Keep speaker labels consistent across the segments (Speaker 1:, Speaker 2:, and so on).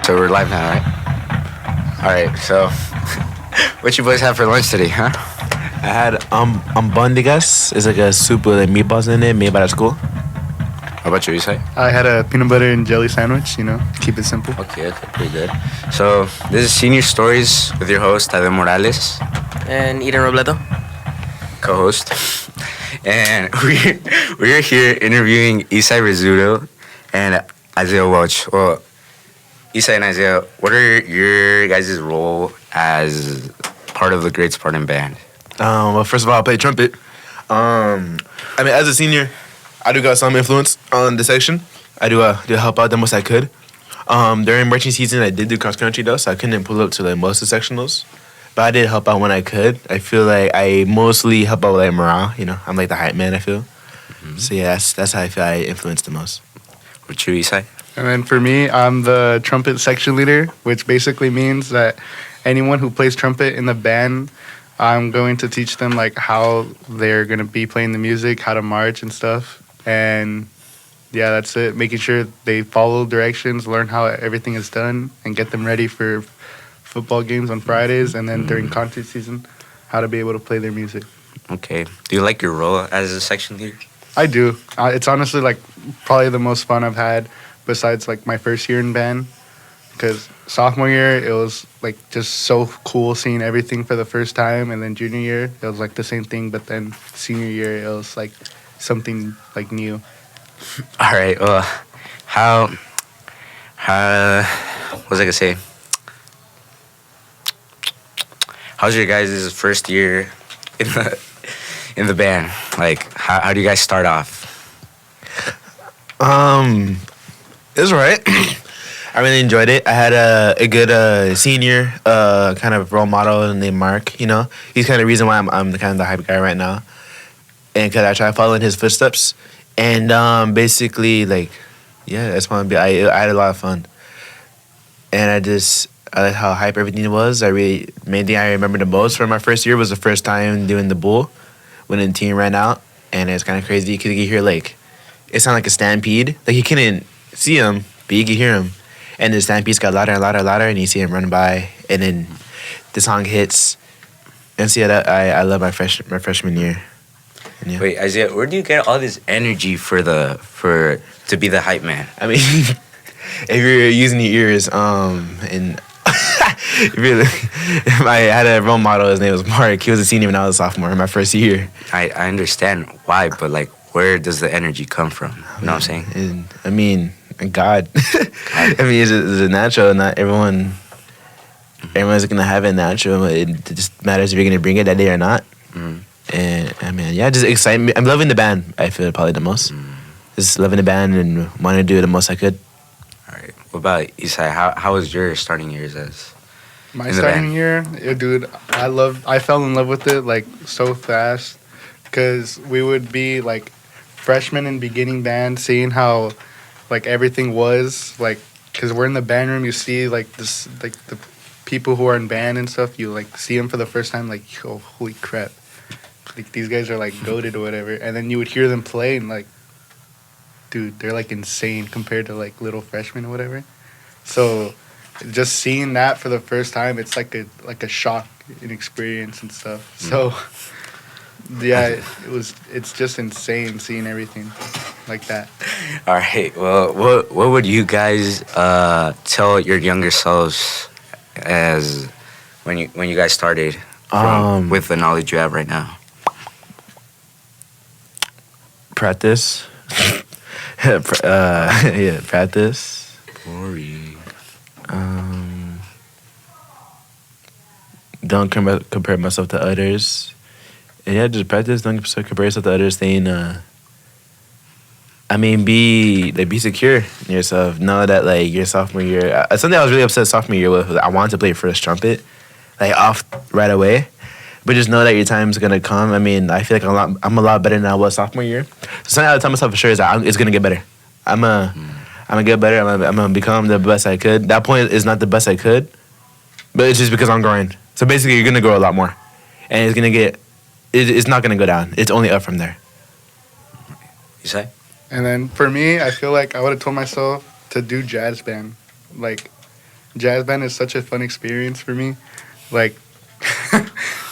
Speaker 1: So we're live now, right? All right. So, what you boys have for lunch today, huh?
Speaker 2: I had bandigas. It's like a soup with like meatballs in it, made by the school.
Speaker 1: How about you, Isai?
Speaker 3: I had a peanut butter and jelly sandwich, keep it simple.
Speaker 1: Okay, pretty good. So, this is Senior Stories with your host, Tadeo Morales,
Speaker 4: And Eden Robledo.
Speaker 1: co-host. And we're here interviewing Isai Rizzuto and Isaiah Welch. Well, Isai and Isaiah, what are your guys' role as part of the Great Spartan Band?
Speaker 2: Well, first of all, I play trumpet. As a senior, I do got some influence on the section. I do help out the most I could. During marching season, I did do cross country though, so I couldn't pull up to like most of the sectionals. But I did help out when I could. I feel like I mostly help out with like morale. I'm like the hype man, I feel. Mm-hmm. So yeah, that's how I feel I influenced the most.
Speaker 1: What you, Isai?
Speaker 3: And then for me, I'm the trumpet section leader, which basically means that anyone who plays trumpet in the band, I'm going to teach them like how they're going to be playing the music, how to march and stuff. And yeah, that's it. Making sure they follow directions, learn how everything is done, and get them ready for football games on Fridays, and then during concert season, how to be able to play their music.
Speaker 1: Okay. Do you like your role as a section leader?
Speaker 3: I do. It's honestly like probably the most fun I've had besides like my first year in band, because sophomore year it was like just so cool seeing everything for the first time, and then junior year it was like the same thing, but then senior year it was like something like new.
Speaker 1: All right. Well, how what was I gonna say? How's your guys' first year in the band? Like, how do you guys start off?
Speaker 2: It was alright. I really enjoyed it. I had a good senior kind of role model named Mark. He's kind of the reason why I'm the kind of the hype guy right now, and because I try to follow in his footsteps. And basically, like, yeah, that's want to be. I had a lot of fun, and I like how hype everything was. Main thing I remember the most from my first year was the first time doing the bull when the team ran out, and it's kind of crazy because you hear like it sounded like a stampede. Like you couldn't see him, but you could hear him, and the stampedes got louder and louder and louder, and you see him run by, and then the song hits. And so yeah, I love my freshman year. Yeah.
Speaker 1: Wait, Isaiah, where do you get all this energy to be the hype man?
Speaker 2: I mean, if you're using your ears, and really, I had a role model. His name was Mark. He was a senior when I was a sophomore in my first year.
Speaker 1: I understand why, but like, where does the energy come from? You know what I'm saying?
Speaker 2: God. It's a natural. Not everyone's gonna have it natural. It just matters if you're gonna bring it that day or not. Mm. And just excitement. I'm loving the band. I feel probably the most. Just loving the band and wanting to do the most I could.
Speaker 1: All right. What about Isai? How was your starting years as?
Speaker 3: My starting year, dude, I fell in love with it like so fast, because we would be like freshmen in beginning band, seeing how like everything was like, because we're in the band room, you see like this like the people who are in band and stuff, you like see them for the first time, like, oh, holy crap. Like, these guys are, like, goated or whatever. And then you would hear them play, and, like, dude, they're, like, insane compared to, like, little freshmen or whatever. So, just seeing that for the first time, it's, like a shock in experience and stuff. So, yeah, it's just insane seeing everything like that.
Speaker 1: All right. Well, what would you guys tell your younger selves as when you guys started with the knowledge you have right now?
Speaker 2: Practice. Practice.
Speaker 1: Glory.
Speaker 2: Don't compare myself to others. And yeah, just practice. Don't compare yourself to others. Be secure in yourself. Know that like your sophomore year. Something I was really upset sophomore year with was I wanted to play first trumpet, like off right away. But just know that your time's gonna come. I feel like I'm a lot better than I was sophomore year. So something I tell myself for sure is that it's gonna get better. I'm gonna get better. I'm gonna become the best I could. That point is not the best I could, but it's just because I'm growing. So basically, you're gonna grow a lot more, and it's not gonna go down. It's only up from there.
Speaker 1: You say?
Speaker 3: And then for me, I feel like I would have told myself to do jazz band. Like, jazz band is such a fun experience for me. Like,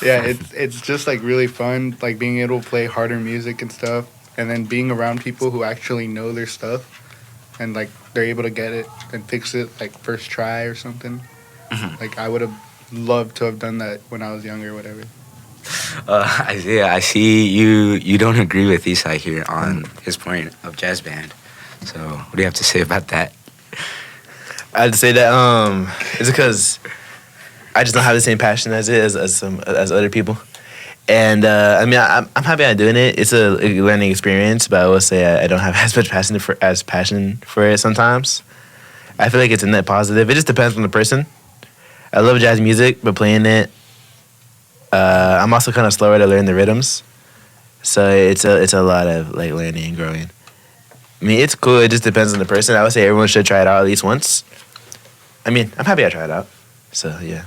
Speaker 3: yeah, it's just like really fun, like being able to play harder music and stuff, and then being around people who actually know their stuff, and like they're able to get it and fix it like first try or something. Like I would have loved to have done that when I was younger or whatever.
Speaker 1: Isaiah, I see you don't agree with Isai here on his point of jazz band. So what do you have to say about that?
Speaker 2: I'd say that it's because I just don't have the same passion as it as other people. And I mean, I'm happy I'm doing it. It's a learning experience, but I will say I don't have as much passion for it sometimes. I feel like it's a net positive. It just depends on the person. I love jazz music, but playing it, I'm also kind of slower to learn the rhythms. So it's a lot of like learning and growing. I mean, it's cool. It just depends on the person. I would say everyone should try it out at least once. I mean, I'm happy I tried it out. So yeah.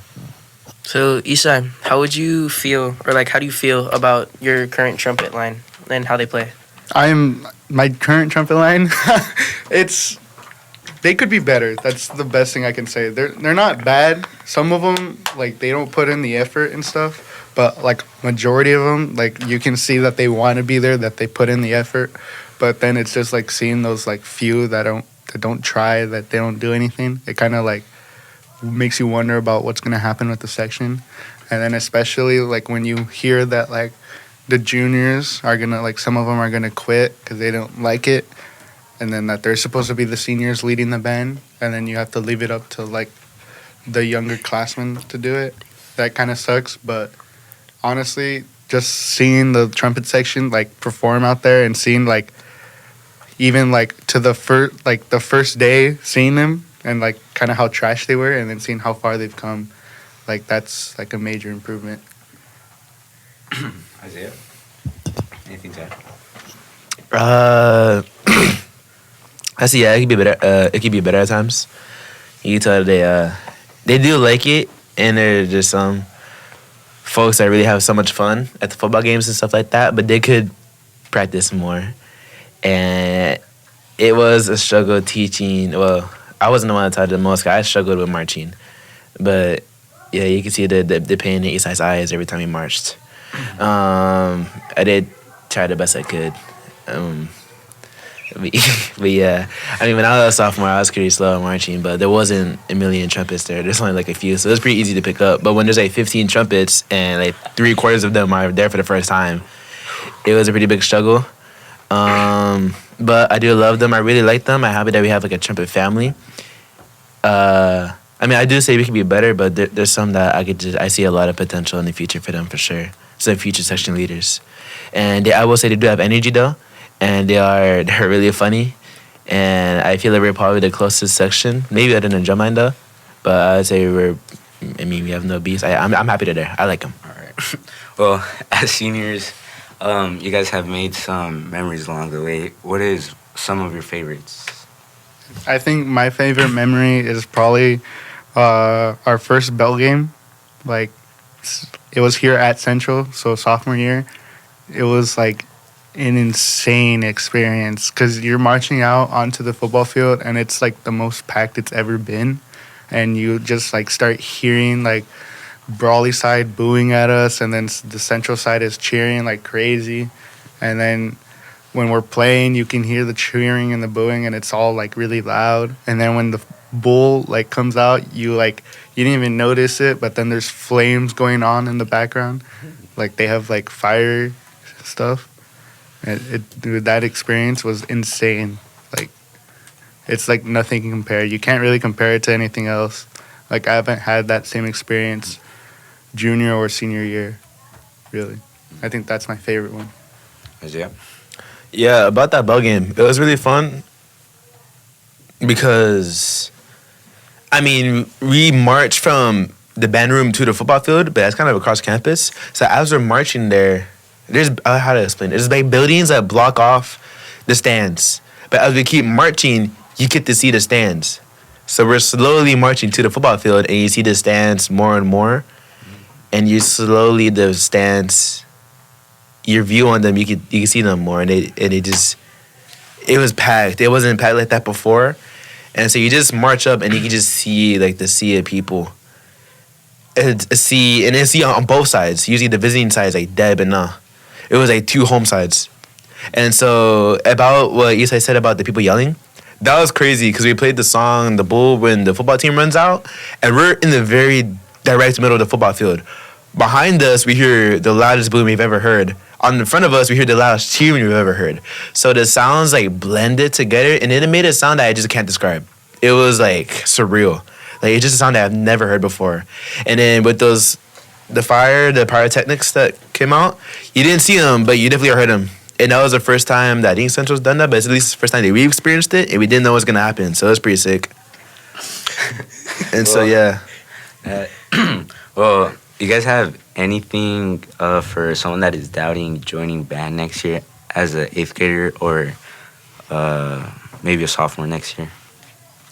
Speaker 4: So, Isai, how would you feel, or like, how do you feel about your current trumpet line and how they play?
Speaker 3: My current trumpet line. They could be better. That's the best thing I can say. They're not bad. Some of them like they don't put in the effort and stuff, but like majority of them like you can see that they want to be there, that they put in the effort. But then it's just like seeing those like few that don't try, that they don't do anything. It kind of like makes you wonder about what's gonna happen with the section, and then especially like when you hear that like the juniors are gonna like some of them are gonna quit because they don't like it, and then that they're supposed to be the seniors leading the band, and then you have to leave it up to like the younger classmen to do it. That kind of sucks, but honestly, just seeing the trumpet section like perform out there and seeing like even like to the first day seeing them and like kind of how trash they were, and then seeing how far they've come, like that's like a major improvement.
Speaker 1: Isaiah, anything to add?
Speaker 2: I see. Yeah, it could be better. It could be better at times. You can tell they do like it, and they're just some folks that really have so much fun at the football games and stuff like that. But they could practice more, and it was a struggle teaching. Well, I wasn't the one that taught the most. I struggled with marching, but yeah, you can see the pain in Isai's eyes every time he marched. I did try the best I could. But yeah, I mean, when I was a sophomore, I was pretty slow at marching, but there wasn't a million trumpets there. There's only like a few, so it was pretty easy to pick up. But when there's like 15 trumpets and like 3/4 of them are there for the first time, it was a pretty big struggle. But I do love them. I really like them. I'm happy that we have like a trumpet family. I mean, I do say we can be better, but there's some that I see a lot of potential in the future for them for sure. So future section leaders, and I will say they do have energy though, and they're really funny, and I feel like we're probably the closest section, maybe other than Drumline though, but I would say we have no beefs. I'm happy they're there. I like them.
Speaker 1: All right. Well, as seniors, you guys have made some memories along the way. What is some of your favorites?
Speaker 3: I think my favorite memory is probably our first bell game. Like, it was here at Central, so sophomore year. It was like an insane experience because you're marching out onto the football field and it's like the most packed it's ever been. And you just like start hearing like Brawley side booing at us, and then the Central side is cheering like crazy. And then when we're playing, you can hear the cheering and the booing, and it's all like really loud. And then when the bull like comes out, you didn't even notice it, but then there's flames going on in the background, like they have like fire stuff. Dude, that experience was insane. Like, it's like nothing can compare. You can't really compare it to anything else. Like, I haven't had that same experience junior or senior year, really. I think that's my favorite one.
Speaker 1: Isaiah?
Speaker 2: Yeah, about that bell game, it was really fun because, I mean, we marched from the band room to the football field, but that's kind of across campus. So as we're marching there, there's, how to explain it? There's like buildings that block off the stands. But as we keep marching, you get to see the stands. So we're slowly marching to the football field, and you see the stands more and more. And you slowly, the stands, your view on them, you can see them more. And it was packed. It wasn't packed like that before. And so you just march up and you can just see like the sea of people. It's a sea, and it's sea on both sides. Usually the visiting side is like dead, but nah. It was like two home sides. And so about what Isai said about the people yelling, that was crazy because we played the song "The Bull" when the football team runs out, and we're in the very direct middle of the football field. Behind us, we hear the loudest boom we've ever heard. On the front of us, we hear the loudest cheering we've ever heard. So the sounds like blended together, and it made a sound that I just can't describe. It was like surreal. Like it's just a sound that I've never heard before. And then with the pyrotechnics that came out, you didn't see them, but you definitely heard them. And that was the first time that I think Central's done that, but it's at least the first time that we experienced it, and we didn't know what was gonna happen. So it was pretty sick. And so yeah.
Speaker 1: Well, you guys have anything for someone that is doubting joining band next year as an 8th grader or maybe a sophomore next year?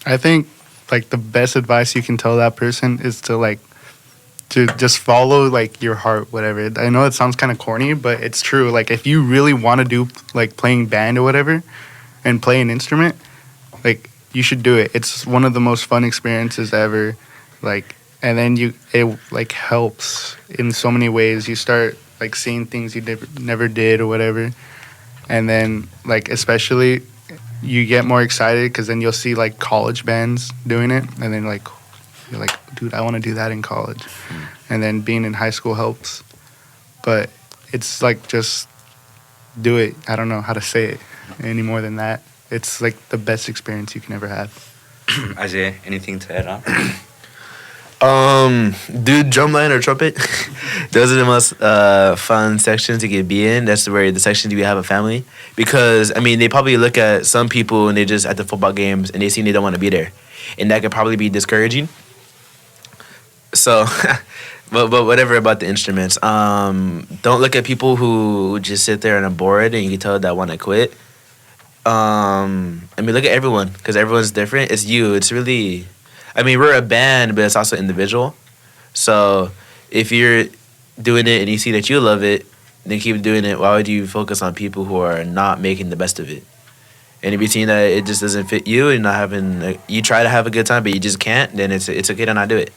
Speaker 3: I think like the best advice you can tell that person is to just follow like your heart, whatever. I know it sounds kind of corny, but it's true. Like if you really want to do like playing band or whatever and play an instrument, like you should do it. It's one of the most fun experiences ever. Like, and then it like helps in so many ways. You start like seeing things you never did or whatever. And then like especially you get more excited because then you'll see like college bands doing it, and then like you're like, dude, I want to do that in college. And then being in high school helps, but it's like just do it. I don't know how to say it any more than that. It's like the best experience you can ever have.
Speaker 1: Isaiah, anything to add on?
Speaker 2: Dude, drumline or trumpet, those are the most fun sections you can be in. That's where the section do we have a family, because I mean they probably look at some people and they just at the football games and they see they don't want to be there, and that could probably be discouraging. So, but whatever about the instruments. Don't look at people who just sit there and are bored and you can tell that want to quit. I mean look at everyone, because everyone's different. It's you. It's really. I mean, we're a band, but it's also individual. So if you're doing it and you see that you love it, then keep doing it. Why would you focus on people who are not making the best of it? And if you see that it just doesn't fit you and not having, you try to have a good time, but you just can't, then it's okay to not do it.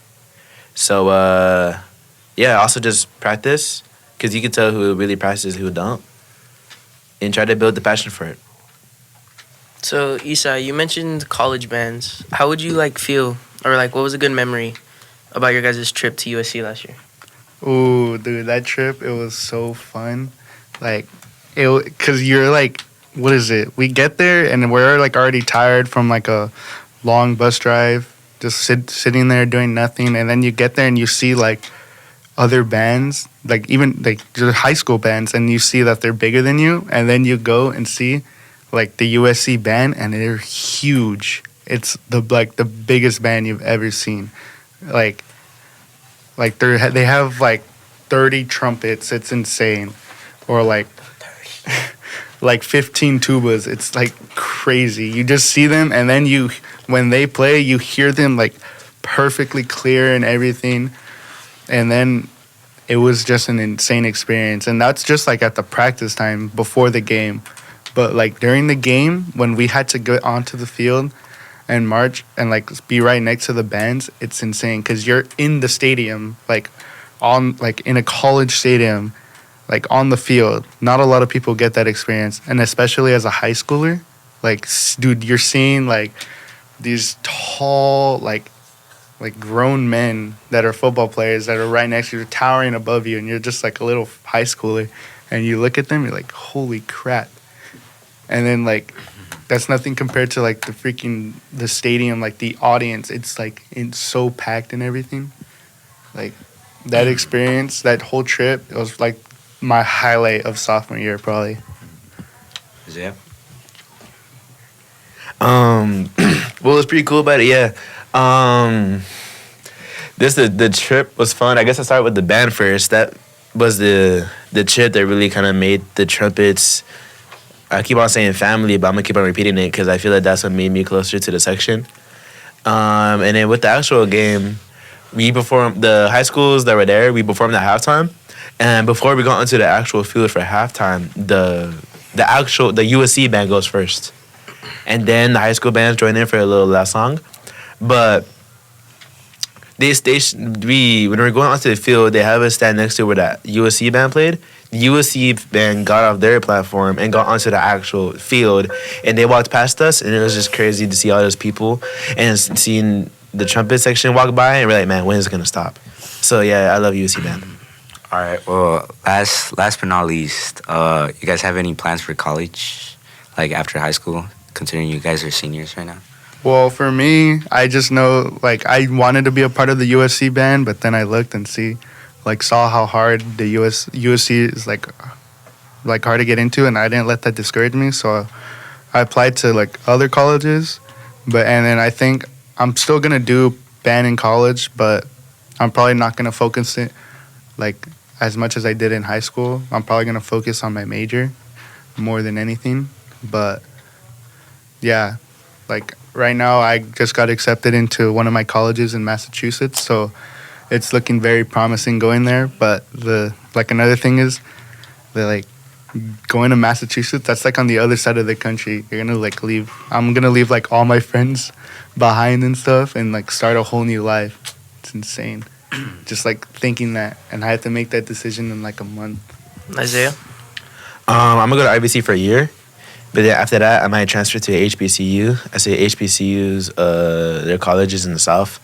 Speaker 2: So, yeah, also just practice, because you can tell who really practices, who don't. And try to build the passion for it.
Speaker 4: So, Isai, you mentioned college bands. How would you like feel, or like what was a good memory about your guys' trip to USC last year?
Speaker 3: Ooh, dude, that trip, it was so fun. Like, because you're like, what is it? We get there and we're like already tired from like a long bus drive, just sitting there doing nothing. And then you get there and you see like other bands, like even like just high school bands, and you see that they're bigger than you. And then you go and see like the USC band, and they're huge. It's the biggest band you've ever seen. Like they have like 30 trumpets. It's insane. Or like 15 tubas. It's like crazy. You just see them, and then when they play, you hear them like perfectly clear and everything. And then it was just an insane experience. And that's just like at the practice time before the game. But like during the game, when we had to get onto the field and march and like be right next to the bands, it's insane because you're in the stadium, like in a college stadium, like on the field. Not a lot of people get that experience, and especially as a high schooler, like dude, you're seeing like these tall like grown men that are football players that are right next to you, towering above you, and you're just like a little high schooler, and you look at them, you're like, holy crap. And then like that's nothing compared to like the stadium, like the audience. It's like it's so packed and everything. Like that experience, that whole trip, it was like my highlight of sophomore year probably.
Speaker 1: Yeah.
Speaker 2: What was pretty cool about it, yeah. The trip was fun. I guess I started with the band first. That was the trip that really kind of made the trumpets. I keep on saying family, but I'm gonna keep on repeating it because I feel like that's what made me closer to the section. And then with the actual game, we performed, the high schools that were there, we performed at halftime. And before we got into the actual field for halftime, the USC band goes first. and then the high school bands joined in for a little last song. But when we're going onto the field, they have us stand next to where that USC band played. The USC band got off their platform and got onto the actual field, and they walked past us, and it was just crazy to see all those people and seeing the trumpet section walk by, and we're like, man, when is it gonna stop? So yeah, I love USC band.
Speaker 1: All right. Well, last but not least, you guys have any plans for college, like after high school? Considering you guys are seniors right now.
Speaker 3: Well, for me, I just know like I wanted to be a part of the USC band, but then I looked and saw how hard the USC is like hard to get into, and I didn't let that discourage me. So I applied to like other colleges, and then I think I'm still gonna do band in college, but I'm probably not gonna focus it like as much as I did in high school. I'm probably gonna focus on my major more than anything. But yeah, like right now I just got accepted into one of my colleges in Massachusetts, so it's looking very promising going there. But another thing is like going to Massachusetts, that's like on the other side of the country. You're gonna like leave. I'm gonna leave like all my friends behind and stuff, and like start a whole new life. It's insane. Just like thinking that, and I have to make that decision in like a month.
Speaker 4: Isaiah?
Speaker 2: I'm gonna go to IBC for a year, but then after that, I might transfer to HBCU. I say HBCUs, their colleges in the South,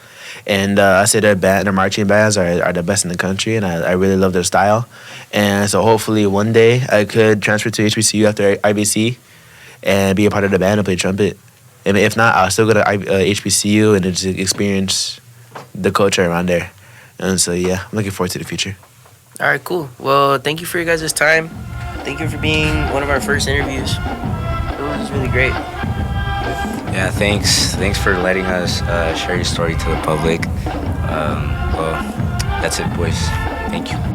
Speaker 2: and I say their marching bands are the best in the country, and I really love their style. And so hopefully one day I could transfer to HBCU after IBC and be a part of the band and play trumpet. And if not, I'll still go to HBCU and just experience the culture around there. And so yeah, I'm looking forward to the future.
Speaker 4: All right, cool. Well, thank you for your guys' time. Thank you for being one of our first interviews. It was really great.
Speaker 1: Yeah, thanks for letting us share your story to the public. Well, that's it, boys. Thank you.